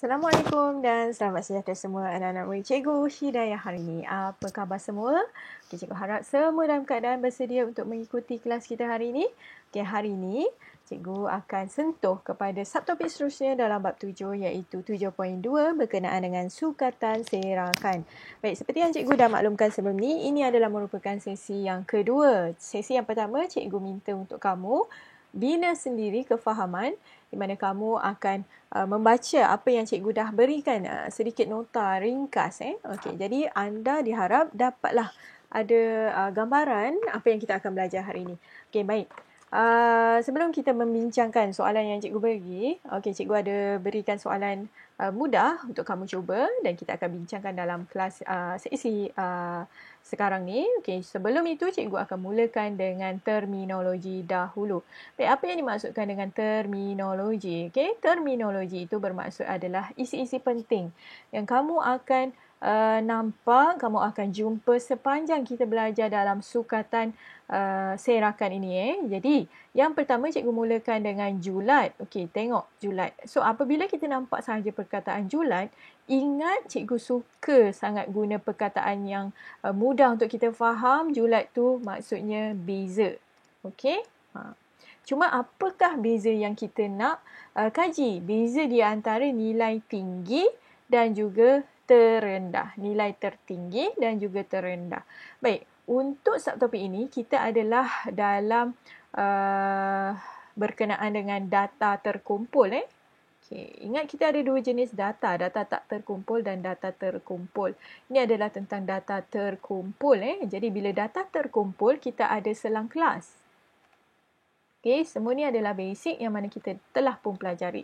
Assalamualaikum dan selamat sejahtera semua anak-anak murid Cikgu Hidayah hari ini. Apa khabar semua? Okay, Cikgu harap semua dalam keadaan bersedia untuk mengikuti kelas kita hari ini. Okay, hari ini Cikgu akan sentuh kepada subtopik seterusnya dalam bab 7 iaitu 7.2 berkenaan dengan sukatan serakan. Baik, seperti yang Cikgu dah maklumkan sebelum ini adalah merupakan sesi yang kedua. Sesi yang pertama Cikgu minta untuk kamu bina sendiri kefahaman di mana kamu akan membaca apa yang cikgu dah berikan, sedikit nota ringkas. Okey, jadi anda diharap dapatlah ada gambaran apa yang kita akan belajar hari ini. Okey, baik. Sebelum kita membincangkan soalan yang cikgu bagi, okey, cikgu ada berikan soalan mudah untuk kamu cuba dan kita akan bincangkan dalam kelas sesi sekarang ni. Okey, sebelum itu cikgu akan mulakan dengan terminologi dahulu. Baik, apa yang dimaksudkan dengan terminologi? Okey, terminologi itu bermaksud adalah isi-isi penting yang kamu akan nampak, kamu akan jumpa sepanjang kita belajar dalam sukatan serakan ini. Jadi, yang pertama cikgu mulakan dengan julat. Okey, tengok julat. So, apabila kita nampak sahaja perkataan julat, ingat cikgu suka sangat guna perkataan yang mudah untuk kita faham. Julat tu maksudnya beza. Okey? Cuma apakah beza yang kita nak kaji? Beza di antara nilai tinggi dan juga terendah. Nilai tertinggi dan juga terendah. Baik, untuk subtopik ini kita adalah dalam berkenaan dengan data terkumpul. Okay. Ingat kita ada dua jenis data. Data tak terkumpul dan data terkumpul. Ini adalah tentang data terkumpul. Jadi bila data terkumpul, kita ada selang kelas. Okay, semua ni adalah basic yang mana kita telah pun pelajari.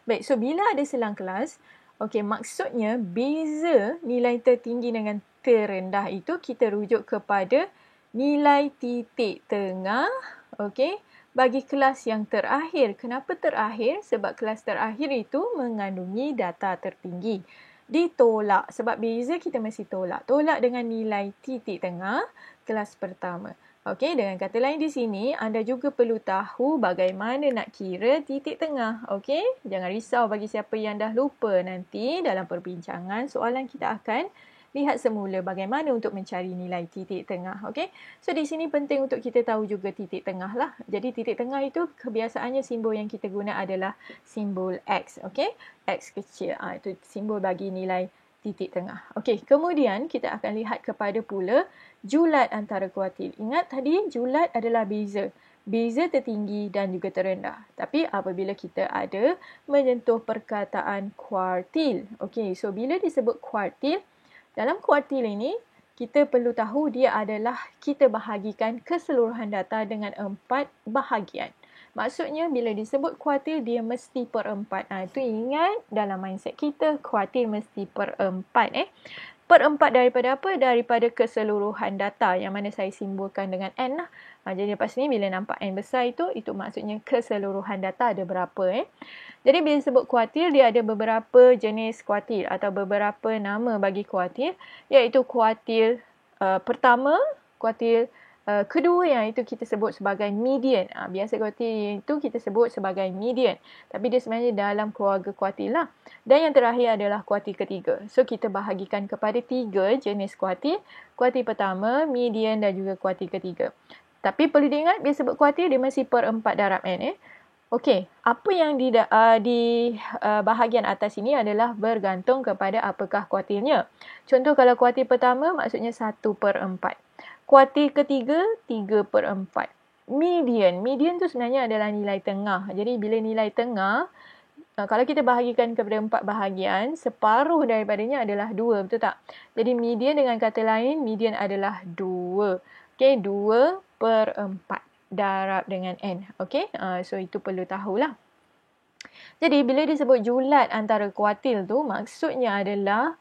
Baik, so bila ada selang kelas, okay, maksudnya beza nilai tertinggi dengan terendah itu kita rujuk kepada nilai titik tengah, okay, bagi kelas yang terakhir. Kenapa terakhir? Sebab kelas terakhir itu mengandungi data tertinggi. Ditolak, sebab beza kita mesti tolak. Tolak dengan nilai titik tengah kelas pertama. Okey, dengan kata lain di sini, anda juga perlu tahu bagaimana nak kira titik tengah. Okey, jangan risau bagi siapa yang dah lupa. Nanti dalam perbincangan soalan kita akan lihat semula bagaimana untuk mencari nilai titik tengah. Okey, so di sini penting untuk kita tahu juga titik tengah lah. Jadi titik tengah itu kebiasaannya simbol yang kita guna adalah simbol X. Okey, X kecil. Itu simbol bagi nilai titik tengah. Okey, kemudian kita akan lihat kepada pula julat antara kuartil. Ingat tadi julat adalah beza. Beza tertinggi dan juga terendah. Tapi apabila kita ada menyentuh perkataan kuartil. Okey, so bila disebut kuartil, dalam kuartil ini kita perlu tahu dia adalah kita bahagikan keseluruhan data dengan 4 bahagian. Maksudnya bila disebut kuartil dia mesti per 4. Itu ingat dalam mindset kita kuartil mesti per 4. Per 4 daripada apa? Daripada keseluruhan data yang mana saya simbolkan dengan N lah. Jadi lepas ni bila nampak N besar itu maksudnya keseluruhan data ada berapa. Jadi bila disebut kuartil dia ada beberapa jenis kuartil atau beberapa nama bagi kuartil, iaitu kuartil pertama, kuartil kedua yang itu kita sebut sebagai median. Biasa kuartil itu kita sebut sebagai median. Tapi dia sebenarnya dalam keluarga kuartil lah. Dan yang terakhir adalah kuartil ketiga. So kita bahagikan kepada 3 jenis kuartil. Kuartil pertama, median dan juga kuartil ketiga. Tapi perlu diingat bila sebut kuartil dia mesti per 4 darab N. Okey, apa yang di bahagian atas ini adalah bergantung kepada apakah kuartilnya. Contoh kalau kuartil pertama maksudnya 1 per 4. Kuartil ketiga, 3 per 4. Median. Median tu sebenarnya adalah nilai tengah. Jadi bila nilai tengah, kalau kita bahagikan kepada 4 bahagian, separuh daripadanya adalah 2. Betul tak? Jadi median dengan kata lain, median adalah 2. Okey, 2 per 4 darab dengan N. Okey, so itu perlu tahulah. Jadi bila disebut julat antara kuartil tu, maksudnya adalah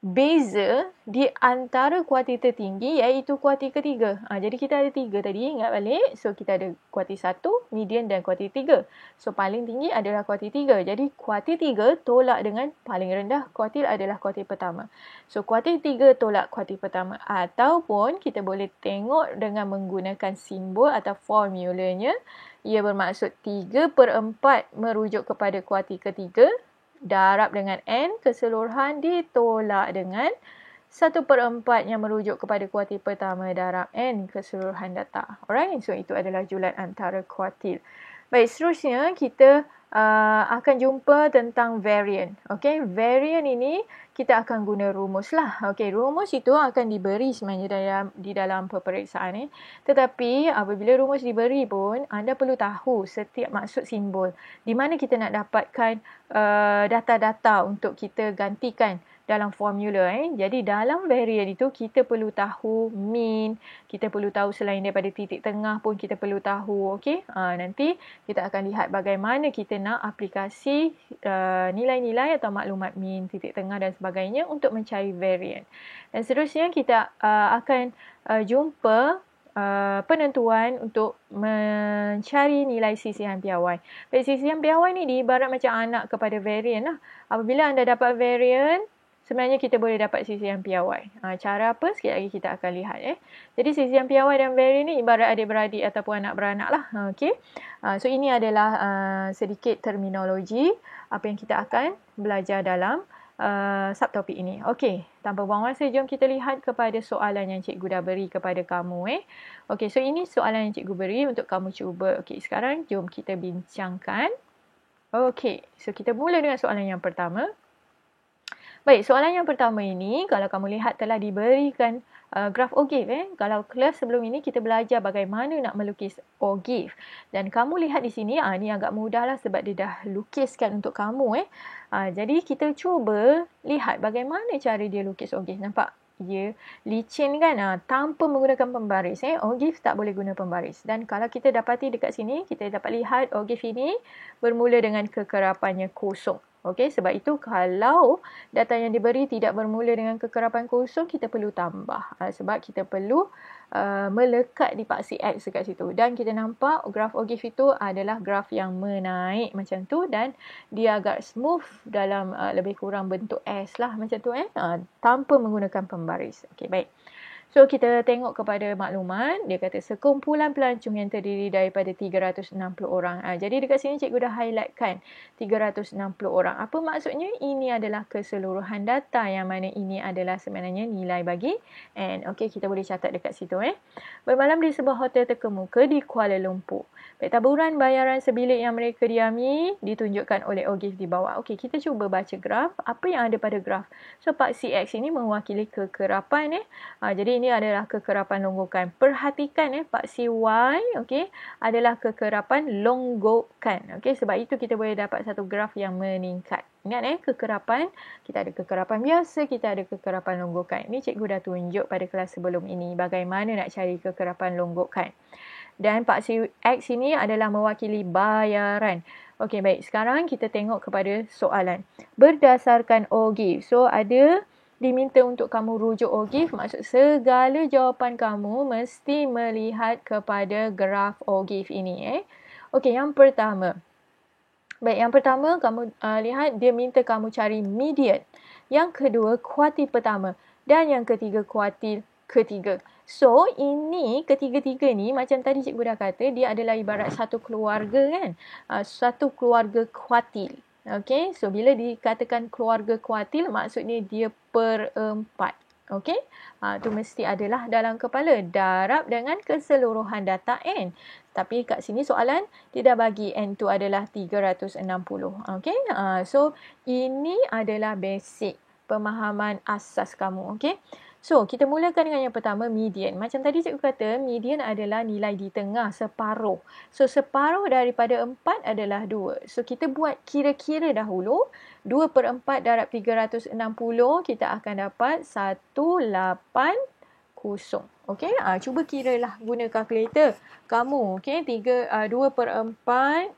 beza di antara kuartil tertinggi iaitu kuartil ketiga. Jadi kita ada 3 tadi, ingat balik. So kita ada kuartil 1, median dan kuartil 3. So paling tinggi adalah kuartil 3. Jadi kuartil 3 tolak dengan paling rendah kuartil adalah kuartil pertama. So kuartil 3 tolak kuartil pertama. Ataupun kita boleh tengok dengan menggunakan simbol atau formulanya. Ia bermaksud 3 per 4 merujuk kepada kuartil ketiga. darab dengan N keseluruhan ditolak dengan 1/4 yang merujuk kepada kuartil pertama darab N keseluruhan data. Alright, so itu adalah julat antara kuartil. Baik, seterusnya kita akan jumpa tentang variant. Okey, variant ini kita akan guna rumus lah. Okey, rumus itu akan diberi sebenarnya di dalam peperiksaan. Tetapi apabila rumus diberi pun, anda perlu tahu setiap maksud simbol. Di mana kita nak dapatkan data-data untuk kita gantikan dalam formula. Jadi dalam variant itu kita perlu tahu mean, kita perlu tahu selain daripada titik tengah pun kita perlu tahu. Okey, nanti kita akan lihat bagaimana kita nak aplikasi nilai-nilai atau maklumat mean, titik tengah dan sebagainya untuk mencari variant. Dan seterusnya kita akan jumpa penentuan untuk mencari nilai sisihan piawai. Baik, sisihan piawai ni diibarat macam anak kepada variant lah. Apabila anda dapat variant, sebenarnya kita boleh dapat sisihan piawai. Cara apa? Sekejap lagi kita akan lihat. Jadi sisihan piawai dan variant ni ibarat adik-beradik ataupun anak beranak lah. Okay. So ini adalah sedikit terminologi apa yang kita akan belajar dalam subtopik ini. Okey, tanpa buang masa, jom kita lihat kepada soalan yang cikgu dah beri kepada kamu. Okey, so ini soalan yang cikgu beri untuk kamu cuba. Okey, sekarang jom kita bincangkan. Okey, so kita mula dengan soalan yang pertama. Baik, soalan yang pertama ini, kalau kamu lihat telah diberikan graf OGIF. Kalau kelas sebelum ini kita belajar bagaimana nak melukis OGIF. Dan kamu lihat di sini, ni agak mudah lah sebab dia dah lukiskan untuk kamu. Jadi kita cuba lihat bagaimana cara dia lukis OGIF. Nampak? Dia licin kan? Tanpa menggunakan pembaris. OGIF tak boleh guna pembaris. Dan kalau kita dapati dekat sini, kita dapat lihat OGIF ini bermula dengan kekerapannya kosong. Okey, sebab itu kalau data yang diberi tidak bermula dengan kekerapan kosong, kita perlu tambah. Sebab kita perlu melekat di paksi X dekat situ. Dan kita nampak graf OGIF itu adalah graf yang menaik macam tu dan dia agak smooth dalam lebih kurang bentuk S lah macam tu. Tanpa menggunakan pembaris. Okey, baik. So, kita tengok kepada maklumat. Dia kata sekumpulan pelancong yang terdiri daripada 360 orang. Jadi dekat sini cikgu dah highlightkan 360 orang. Apa maksudnya? Ini adalah keseluruhan data yang mana ini adalah sebenarnya nilai bagi N. Okey, kita boleh catat dekat situ. Bermalam di sebuah hotel terkemuka di Kuala Lumpur. Taburan bayaran sebilik yang mereka diami ditunjukkan oleh OGIF di bawah. Okey, kita cuba baca graf. Apa yang ada pada graf? So, paksi X ini mewakili kekerapan. Jadi, ini adalah kekerapan longgokan. Perhatikan paksi Y, okey, adalah kekerapan longgokan. Okey, sebab itu kita boleh dapat satu graf yang meningkat. Ingat kekerapan, kita ada kekerapan biasa, kita ada kekerapan longgokan. Ini cikgu dah tunjuk pada kelas sebelum ini bagaimana nak cari kekerapan longgokan. Dan paksi X ini adalah mewakili bayaran. Okey, baik. Sekarang kita tengok kepada soalan. Berdasarkan OGIF. So, ada diminta untuk kamu rujuk OGIF. Maksud segala jawapan kamu mesti melihat kepada graf OGIF ini. Okey, yang pertama. Baik, yang pertama kamu lihat dia minta kamu cari median. Yang kedua, kuartil pertama. Dan yang ketiga, kuartil ketiga. So, ini ketiga-tiga ni macam tadi cikgu dah kata, dia adalah ibarat satu keluarga kan. Satu keluarga kuartil. Okey, so bila dikatakan keluarga kuartil, maksudnya dia perempat. Okey, tu mesti adalah dalam kepala. Darab dengan keseluruhan data N. Tapi kat sini soalan, dia dah bagi N tu adalah 360. Okey, so ini adalah basic pemahaman asas kamu. Okey. So, kita mulakan dengan yang pertama, median. Macam tadi cikgu kata, median adalah nilai di tengah, separuh. So, separuh daripada 4 adalah 2. So, kita buat kira-kira dahulu. 2/4 darab 360, kita akan dapat 180. Okey, cuba kiralah guna kalkulator kamu. Okey, 2/4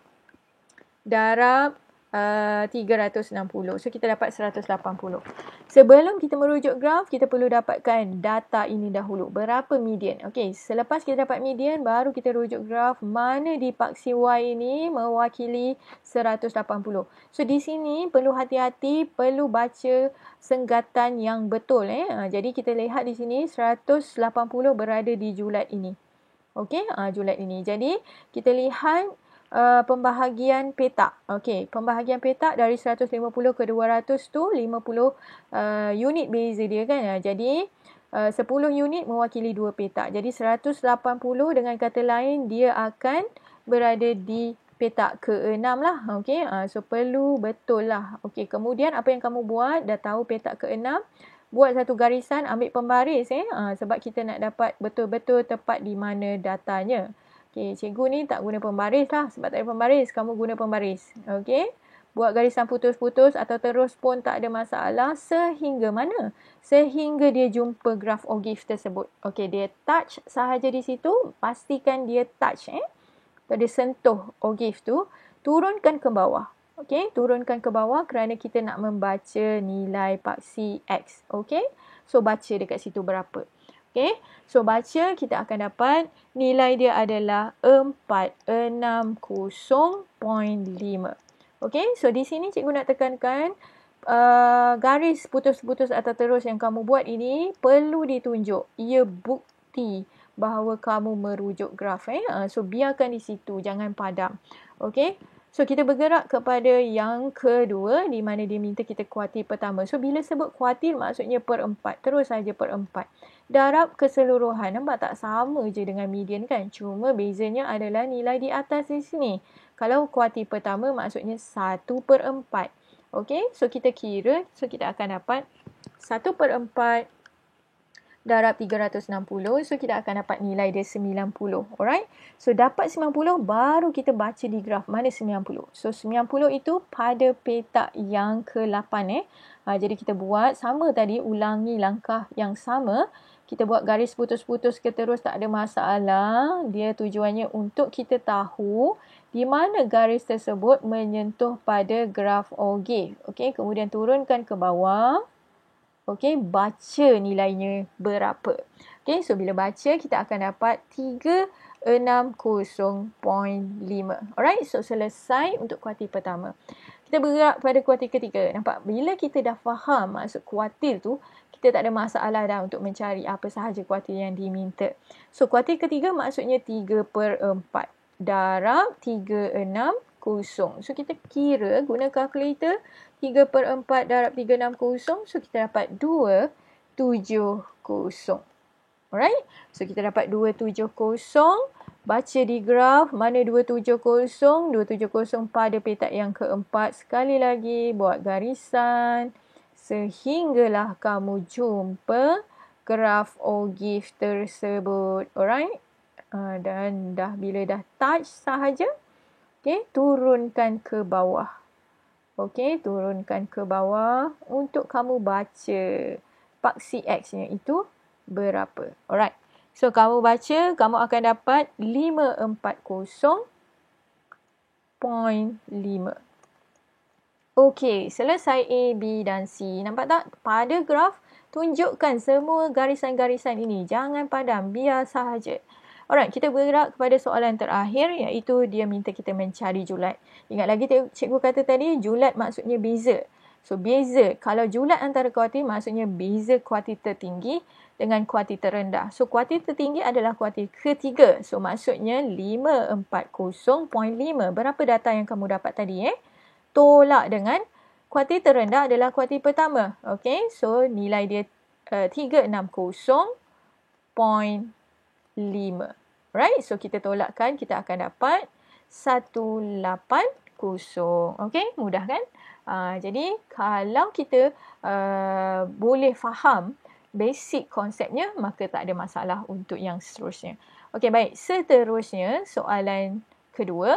darab 360. So, kita dapat 180. Sebelum kita merujuk graf, kita perlu dapatkan data ini dahulu. Berapa median? Okey, selepas kita dapat median, baru kita rujuk graf mana di paksi Y ini mewakili 180. So, di sini perlu hati-hati, perlu baca senggatan yang betul. Jadi, kita lihat di sini 180 berada di julat ini. Okey, julat ini. Jadi, kita lihat pembahagian petak. Okey, pembahagian petak dari 150 ke 200 tu 50 unit beza dia kan. Jadi 10 unit mewakili 2 petak. Jadi 180 dengan kata lain dia akan berada di petak ke-6 lah. Okey, so perlu betul lah. Okey, kemudian apa yang kamu buat, dah tahu petak ke-6, buat satu garisan, ambil pembaris sebab kita nak dapat betul-betul tepat di mana datanya. Okey, cikgu ni tak guna pembaris lah. Sebab tak ada pembaris, kamu guna pembaris. Okey, buat garisan putus-putus atau terus pun tak ada masalah. Sehingga mana? Sehingga dia jumpa graf Ogif tersebut. Okey, dia touch sahaja di situ. Pastikan dia touch. Dia sentuh Ogif tu. Turunkan ke bawah. Okey, turunkan ke bawah kerana kita nak membaca nilai paksi X. Okey, so baca dekat situ berapa. Okey, so baca kita akan dapat nilai dia adalah 460.5. Okey, so di sini cikgu nak tekankan garis putus-putus atau terus yang kamu buat ini perlu ditunjuk. Ia bukti bahawa kamu merujuk graf. So biarkan di situ, jangan padam. Okey. So kita bergerak kepada yang kedua di mana dia minta kita kuartil pertama. So bila sebut kuartil maksudnya per 4. Terus saja per 4. Darab keseluruhan. Nampak tak sama je dengan median kan? Cuma bezanya adalah nilai di atas di sini. Kalau kuartil pertama maksudnya 1 per 4. Okey. So kita kira. So kita akan dapat 1 per 4 darab 360. So kita akan dapat nilai dia 90. Alright. So dapat 90 baru kita baca di graf mana 90. So 90 itu pada petak yang ke-8 jadi kita buat sama tadi, ulangi langkah yang sama. Kita buat garis putus-putus ke terus tak ada masalah. Dia tujuannya untuk kita tahu di mana garis tersebut menyentuh pada graf Ogif. Okey, kemudian turunkan ke bawah. Okey, baca nilainya berapa. Okey, so bila baca kita akan dapat 360.5. Alright, so selesai untuk kuartil pertama. Kita bergerak pada kuartil ketiga. Nampak? Bila kita dah faham maksud kuartil tu, kita tak ada masalah dah untuk mencari apa sahaja kuartil yang diminta. So kuartil ketiga maksudnya 3 per 4 darab 360. So kita kira guna kalkulator 3 per 4 darab 360. So kita dapat 270. Alright. So kita dapat 270. Baca di graf mana 270. 270 pada petak yang keempat. Sekali lagi buat garisan. Sehinggalah kamu jumpa graf Ogif tersebut. Alright. Dan bila dah touch sahaja. Okey, turunkan ke bawah. Okey, turunkan ke bawah untuk kamu baca paksi X-nya itu berapa. Alright. So, kamu baca, kamu akan dapat 540.5. Okey, selesai A, B dan C. Nampak tak? Pada graf, tunjukkan semua garisan-garisan ini. Jangan padam, biar sahaja. Alright, kita bergerak kepada soalan terakhir iaitu dia minta kita mencari julat. Ingat lagi cikgu kata tadi, julat maksudnya beza. So, beza. Kalau julat antara kuartil maksudnya beza kuartil tertinggi dengan kuartil terendah. So, kuartil tertinggi adalah kuartil ketiga. So, maksudnya 540.5. Berapa data yang kamu dapat tadi? Tolak dengan kuartil terendah adalah kuartil pertama. Okay, so nilai dia 360.5. Right, so kita tolakkan, kita akan dapat 180. Okay, mudah kan? Jadi kalau kita boleh faham basic konsepnya, maka tak ada masalah untuk yang seterusnya. Okay, baik. Seterusnya, soalan kedua.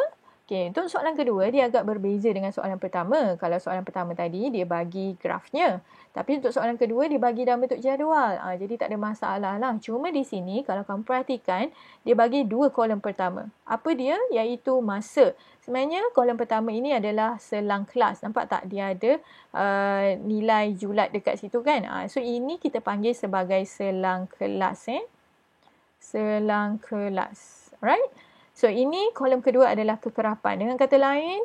Okay, untuk soalan kedua, dia agak berbeza dengan soalan pertama. Kalau soalan pertama tadi, dia bagi grafnya. Tapi untuk soalan kedua, dia bagi dalam bentuk jadual. Jadi tak ada masalah lah. Cuma di sini, kalau kamu perhatikan, dia bagi dua kolom pertama. Apa dia? Iaitu masa. Sebenarnya, kolom pertama ini adalah selang kelas. Nampak tak? Dia ada nilai julat dekat situ kan? So, ini kita panggil sebagai selang kelas. Selang kelas. Alright? So, ini kolom kedua adalah kekerapan. Dengan kata lain,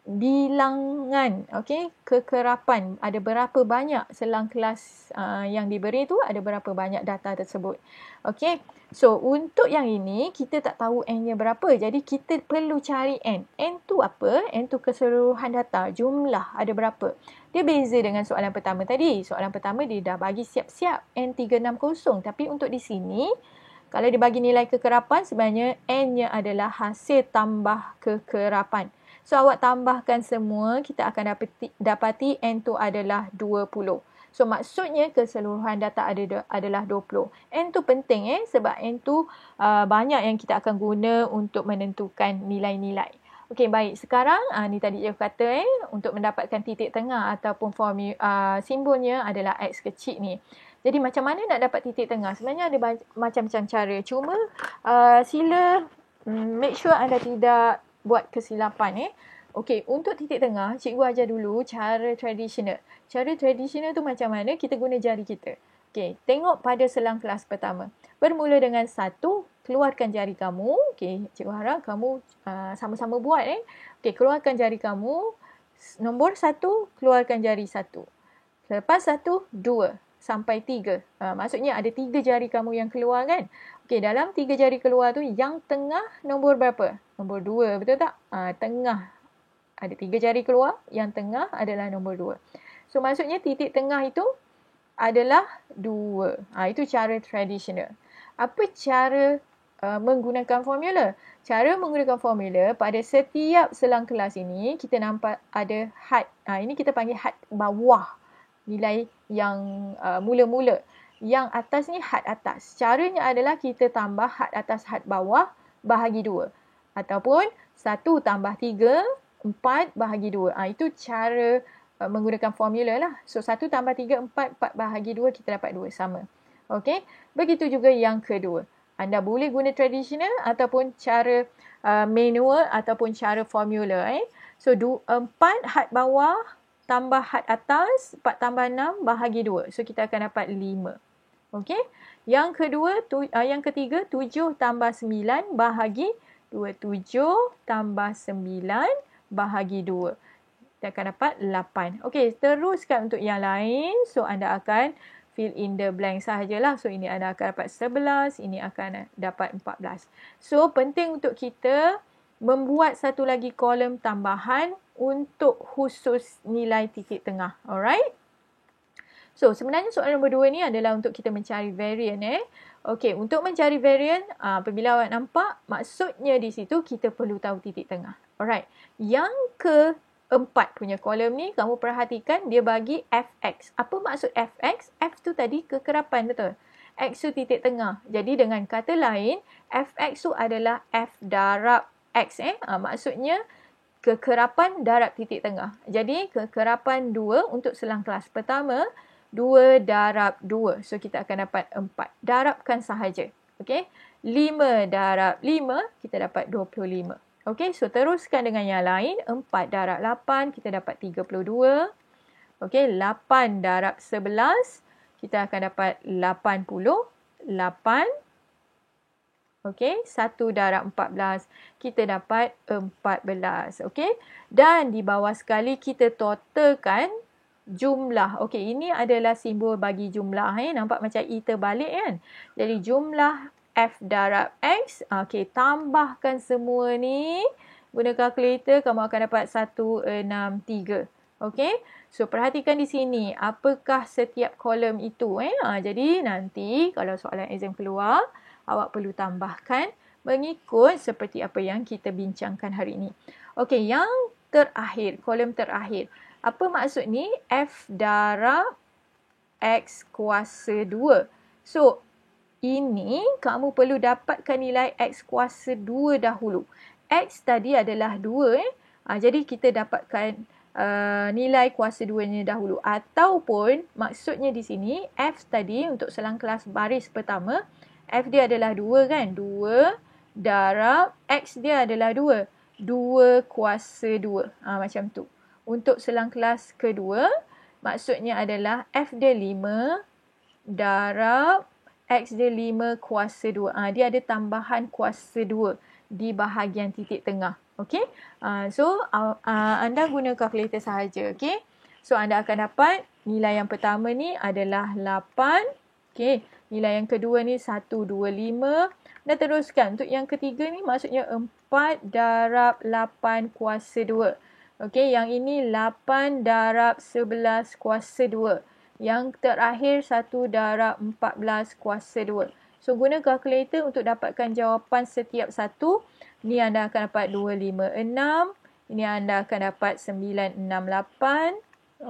bilangan, okey, kekerapan. Ada berapa banyak selang kelas yang diberi tu, ada berapa banyak data tersebut. Okey. So, untuk yang ini kita tak tahu N-nya berapa. Jadi kita perlu cari N. N tu apa? N tu keseluruhan data, jumlah ada berapa. Dia beza dengan soalan pertama tadi. Soalan pertama dia dah bagi siap-siap N360. Tapi untuk di sini, kalau dia bagi nilai kekerapan, sebenarnya N-nya adalah hasil tambah kekerapan. So, awak tambahkan semua, kita akan dapati N tu adalah 20. So, maksudnya keseluruhan data adalah 20. N tu penting sebab N tu banyak yang kita akan guna untuk menentukan nilai-nilai. Okey, baik. Sekarang, ni tadi dia kata untuk mendapatkan titik tengah ataupun simbolnya adalah X kecil ni. Jadi, macam mana nak dapat titik tengah? Sebenarnya ada macam-macam cara. Cuma, sila make sure anda tidak buat kesilapan. Okey, untuk titik tengah, cikgu ajar dulu cara tradisional. Cara tradisional tu macam mana? Kita guna jari kita. Okey, tengok pada selang kelas pertama. Bermula dengan 1, keluarkan jari kamu. Okey, cikgu harap kamu sama-sama buat. Okey, keluarkan jari kamu. Nombor 1, keluarkan jari 1. Lepas 1, 2 sampai 3. Maksudnya ada 3 jari kamu yang keluar kan? Okey, dalam 3 jari keluar tu, yang tengah nombor berapa? Nombor 2, betul tak? Tengah. Ada 3 jari keluar, yang tengah adalah nombor 2. So, maksudnya titik tengah itu adalah 2. Itu cara tradisional. Apa cara menggunakan formula? Cara menggunakan formula, pada setiap selang kelas ini, kita nampak ada had. Ini kita panggil had bawah. Nilai yang mula-mula. Yang atas ni had atas. Caranya adalah kita tambah had atas had bawah bahagi 2. Ataupun 1 tambah 3, 4 bahagi 2. Itu cara menggunakan formula lah. So, 1 tambah 3, 4, 4 bahagi 2, kita dapat 2 sama. Okey. Begitu juga yang kedua. Anda boleh guna tradisional ataupun cara manual ataupun cara formula. So, 4 had bawah tambah had atas, 4 tambah 6 bahagi 2. So, kita akan dapat 5. Okey. Yang ketiga, 7 tambah 9 bahagi 2. 7 tambah 9 bahagi 2. Kita akan dapat 8. Okey, teruskan untuk yang lain. So, anda akan fill in the blank sahajalah. So, ini anda akan dapat 11. Ini akan dapat 14. So, penting untuk kita membuat satu lagi kolom tambahan untuk khusus nilai titik tengah. Alright? So, sebenarnya soalan nombor 2 ni adalah untuk kita mencari variant. Okey, untuk mencari variant, apabila awak nampak, maksudnya di situ kita perlu tahu titik tengah. Alright. Yang keempat punya kolom ni, kamu perhatikan dia bagi fx. Apa maksud fx? F tu tadi kekerapan, betul? X tu titik tengah. Jadi dengan kata lain, fx tu adalah f darab x. Maksudnya kekerapan darab titik tengah. Jadi kekerapan 2 untuk selang kelas pertama, 2 darab 2. So kita akan dapat 4. Darabkan sahaja. Okey. 5 darab 5, kita dapat 25. Okey, so teruskan dengan yang lain. 4 darab 8, kita dapat 32. Okey, 8 darab 11, kita akan dapat 88. Okey, 1 darab 14, kita dapat 14. Okey, dan di bawah sekali kita totalkan jumlah. Okey, ini adalah simbol bagi jumlah. Nampak macam E terbalik kan? Jadi jumlah F darab X. Okey, tambahkan semua ni. Guna kalkulator, kamu akan dapat 163. Okey, so perhatikan di sini. Apakah setiap kolom itu? Jadi nanti kalau soalan exam keluar, awak perlu tambahkan mengikut seperti apa yang kita bincangkan hari ini. Okey, yang terakhir, kolom terakhir. Apa maksud ni? F darab X kuasa 2. So, ini kamu perlu dapatkan nilai X kuasa 2 dahulu. X tadi adalah 2. Jadi kita dapatkan nilai kuasa 2-nya dahulu. Ataupun maksudnya di sini F tadi untuk selang kelas baris pertama, F dia adalah 2 kan? 2 darab X dia adalah 2. 2 kuasa 2. Macam tu. Untuk selang kelas kedua, maksudnya adalah F dia 5 darab X dia 5 kuasa 2. Dia ada tambahan kuasa 2 di bahagian titik tengah. Okey. So anda guna kalkulator sahaja. Okey. So anda akan dapat nilai yang pertama ni adalah 8. Okey. Nilai yang kedua ni 125. Dan teruskan. Untuk yang ketiga ni maksudnya 4 darab 8 kuasa 2. Okey. Yang ini 8 darab 11 kuasa 2. Yang terakhir 1 darab 14 kuasa 2. So guna kalkulator untuk dapatkan jawapan setiap satu. Ni anda akan dapat 256. Ini anda akan dapat 968.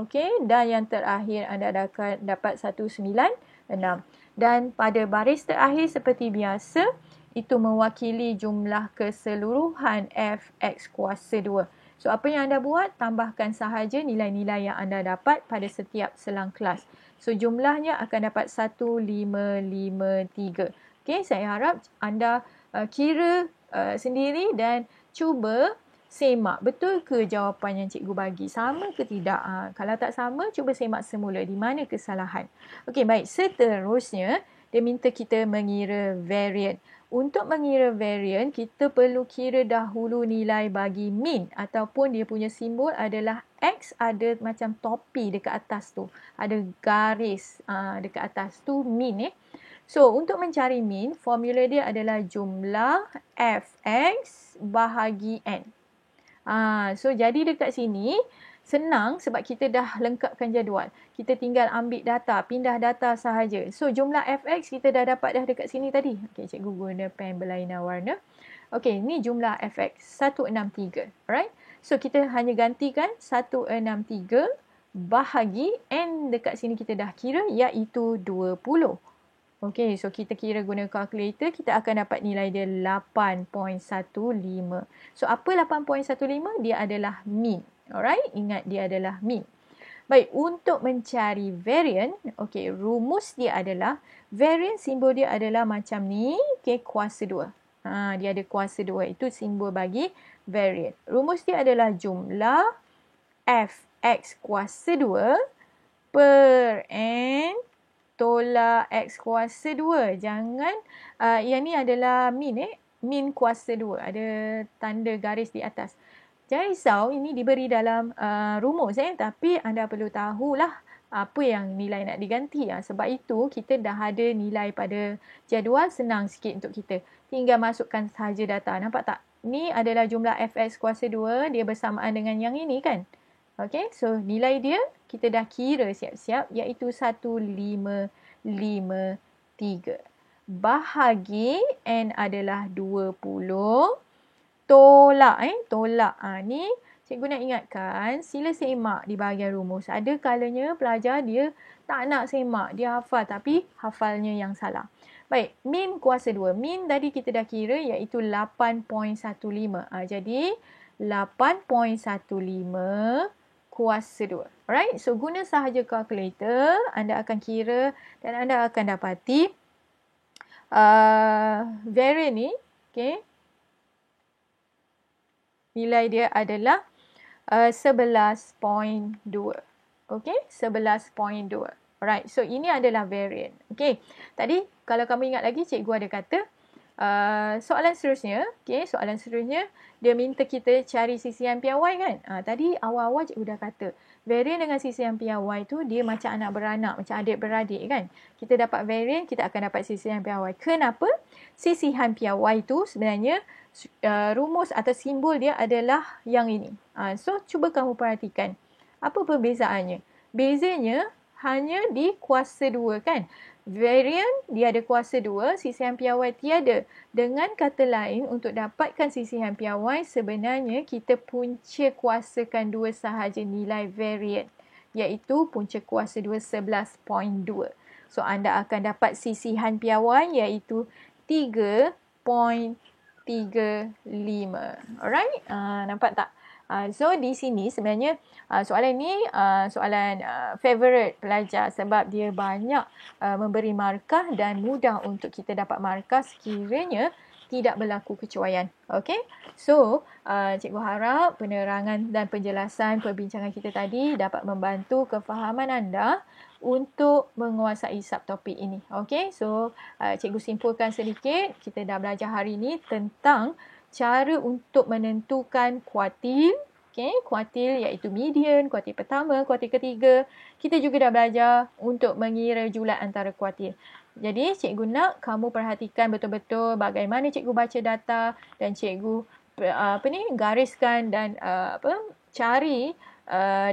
Okey. Dan yang terakhir anda akan dapat 196. Dan pada baris terakhir seperti biasa, itu mewakili jumlah keseluruhan f(x) kuasa 2. So, apa yang anda buat? Tambahkan sahaja nilai-nilai yang anda dapat pada setiap selang kelas. So, jumlahnya akan dapat 1553. Okey, saya harap anda kira sendiri dan cuba semak. Betul ke jawapan yang cikgu bagi? Sama ke tidak? Kalau tak sama, cuba semak semula. Di mana kesalahan? Okey, baik. Seterusnya, dia minta kita mengira varian. Untuk mengira varian, kita perlu kira dahulu nilai bagi min ataupun dia punya simbol adalah X ada macam topi dekat atas tu. Ada garis dekat atas tu min. So, untuk mencari min, formula dia adalah jumlah fx bahagi n. So, jadi dekat sini, senang sebab kita dah lengkapkan jadual. Kita tinggal ambil data, pindah data sahaja. So, jumlah fx kita dah dapat dah dekat sini tadi. Okey, cikgu guna pen berlainan warna. Okey, ni jumlah fx, 163. Alright? So, kita hanya gantikan 163 bahagi n dekat sini kita dah kira iaitu 20. Okey, so kita kira guna kalkulator, kita akan dapat nilai dia 8.15. So, apa 8.15? Dia adalah min. Alright, ingat dia adalah min. Baik, untuk mencari varian, okey, rumus dia adalah, varian simbol dia adalah macam ni, okey, kuasa 2. Dia ada kuasa 2, itu simbol bagi varian. Rumus dia adalah jumlah fx kuasa 2 per n tolak x kuasa 2. Jangan, yang ni adalah min, min kuasa 2. Ada tanda garis di atas. Jangan risau, ini diberi dalam rumus. Tapi anda perlu tahulah apa yang nilai nak diganti. Sebab itu, kita dah ada nilai pada jadual, senang sikit untuk kita. Tinggal masukkan sahaja data. Nampak tak? Ni adalah jumlah fx kuasa 2. Dia bersamaan dengan yang ini kan? Okey, so nilai dia kita dah kira siap-siap iaitu 1553. Bahagi n adalah 20. Tolak. Ni cikgu nak ingatkan, sila semak di bahagian rumus. Ada kalanya pelajar dia tak nak semak. Dia hafal tapi hafalnya yang salah. Baik, min kuasa 2. Min tadi kita dah kira iaitu 8.15. Jadi 8.15 kuasa 2. Alright, so guna sahaja kalkulator, anda akan kira dan anda akan dapati varian ni, okay, nilai dia adalah 11.2. Okay, 11.2. Alright, so ini adalah varian. Okay, tadi kalau kamu ingat lagi, cikgu ada kata, soalan seterusnya, okay, soalan seterusnya, dia minta kita cari sisihan piawai kan? Tadi awal-awal cikgu dah kata, varian dengan sisihan piawai tu dia macam anak beranak, macam adik-beradik kan? Kita dapat varian, kita akan dapat sisihan piawai. Kenapa? Sisihan piawai tu sebenarnya rumus atau simbol dia adalah yang ini. So, cuba kamu perhatikan. Apa perbezaannya? Bezanya hanya di kuasa 2 kan? Varian dia ada kuasa 2, sisihan piawai tiada. Dengan kata lain, untuk dapatkan sisihan piawai, sebenarnya kita punca kuasakan 2 sahaja nilai varian. Iaitu punca kuasa 2 11.2. So, anda akan dapat sisihan piawai iaitu 3.35. Alright? Nampak tak? So, di sini sebenarnya soalan ni soalan favorite pelajar sebab dia banyak memberi markah dan mudah untuk kita dapat markah sekiranya tidak berlaku kecuaian. Okay? So, cikgu harap penerangan dan penjelasan perbincangan kita tadi dapat membantu kefahaman anda untuk menguasai subtopik ini. Okay? So, cikgu simpulkan sedikit. Kita dah belajar hari ini tentang cara untuk menentukan kuartil. Okay, kuartil iaitu median, kuartil pertama, kuartil ketiga. Kita juga dah belajar untuk mengira julat antara kuartil. Jadi cikgu nak kamu perhatikan betul-betul bagaimana cikgu baca data dan cikgu gariskan dan cari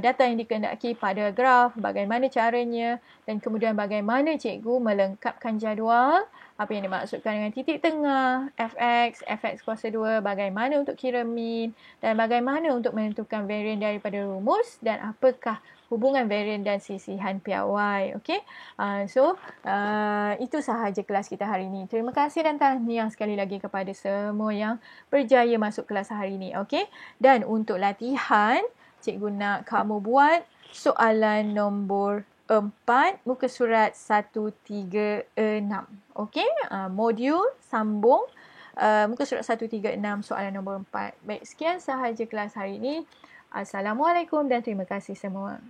data yang dikehendaki pada graf, bagaimana caranya dan kemudian bagaimana cikgu melengkapkan jadual, apa yang dimaksudkan dengan titik tengah, fx kuasa 2, bagaimana untuk kira mean dan bagaimana untuk menentukan varian daripada rumus dan apakah hubungan varian dan sisihan piawai. Okey. Itu sahaja kelas kita hari ini. Terima kasih dan tahniah sekali lagi kepada semua yang berjaya masuk kelas hari ini. Okey. Dan untuk latihan, cikgu nak kamu buat soalan nombor 4, muka surat 136. Okey, modul sambung muka surat 136 soalan nombor 4. Baik, sekian sahaja kelas hari ini. Assalamualaikum dan terima kasih semua.